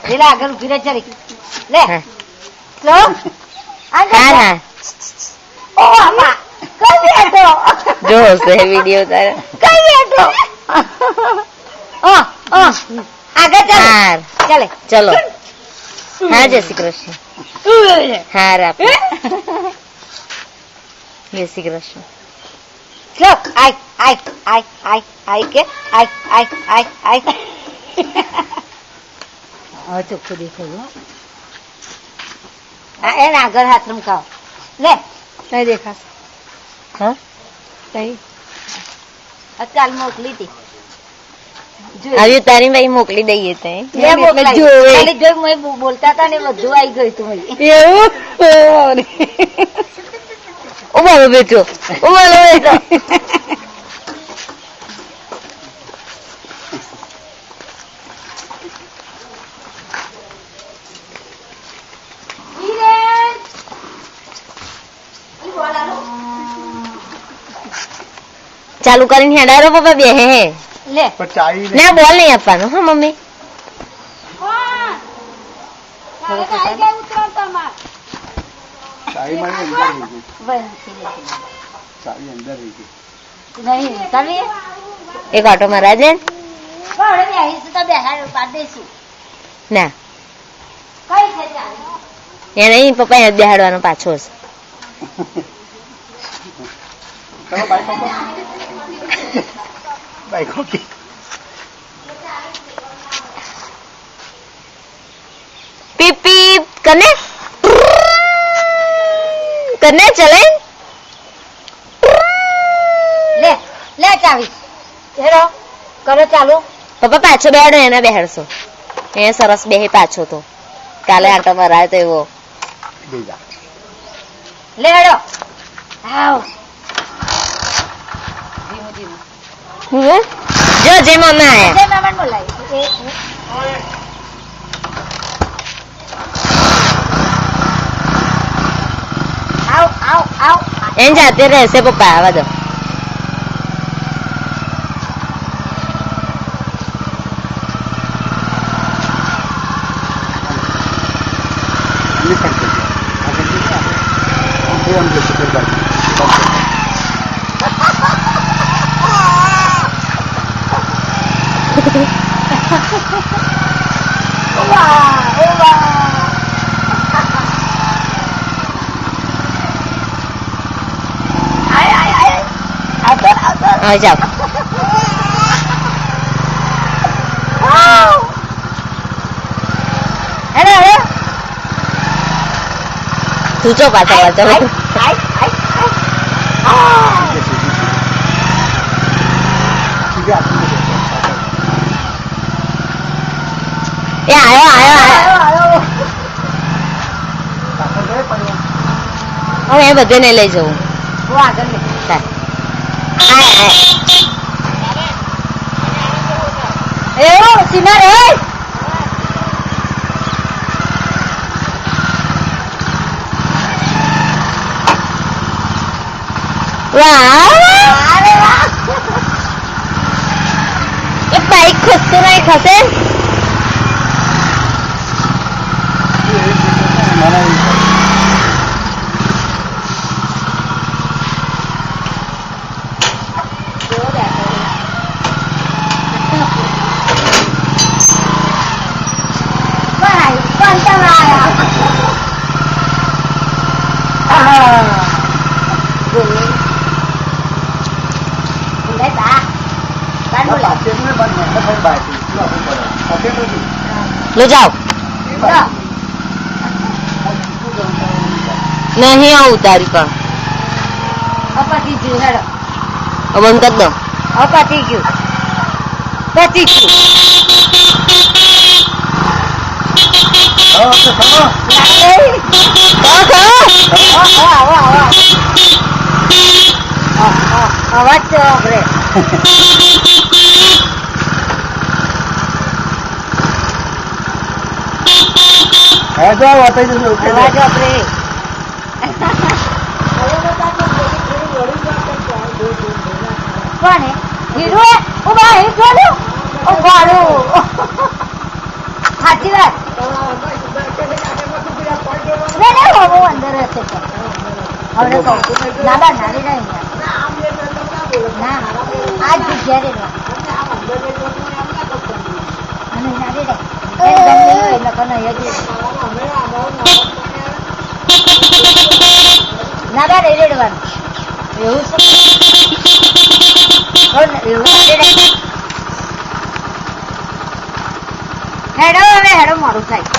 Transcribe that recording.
પેલા આગળ ઉભી રહે ચલી લે લો હા ઓ બાપા કઈ બેઠો જો છે વિડિયો તારે કઈ બેઠો આગળ ચાલ ચાલે ચલો હા જય શ્રી કૃષ્ણ હા રાપ જય શ્રી કૃષ્ણ લો આઈ કે આઈ હવે ચોખ્ખું દેખાયું એને આગળ હાથ રમકાવ લે કઈ દેખાશે હા કઈ કાલ મોકલી હતી આવ્યું તારી ભાઈ મોકલી દઈએ તે બોલતા હતા ને બધું આવી ગયું તું એવું ઉમાલો બેઠો ચાલુ કરીને હેડારો પપ્પા બે હે લે ના બોલ નહીં આપવાનું હા મમ્મી એક ઓટો મારા દે ના એ નહીં પપ્પા એ બેહાડવાનો પાછો હશે पीप पीप करने चले ले ले चावी हेरो करो चालू पप्पा पाछो बेहाडो एना बेहाडशो ए सरस बेही पाछो तो काले आटो मराय तो एवो ले हेडो आओ जो जय मामा आया जय मामा बोलाई आओ आओ आओ एन जाते रहसे पप्पा आवा दो आ जाओ हेलो हेलो तू चो पाछा पाछा ए आयो आयो आयो હવે એ બધે ને લઈ જવું वो आगे ले ए ओ सीमा रे वाह अरे वाह ये बाइक खसतो नाही खसे ले जाओ नहीं आऊ तारी पर अपती जी हेडो अब बंद कर दो अपती क्यों पति क्यों आवाज तो अपने आवाज अपने कौन है हीरो है ओ भाई हीरो ओ बारो हाथी बात બહુ અંદર હશે તો હવે કહું ના બા નારી નહીં ના આ જ જગ્યા રે અને નારી રે એટલે કને ના બા રેડવાનું એવું છે હેડો હવે હેડો મોડું થાય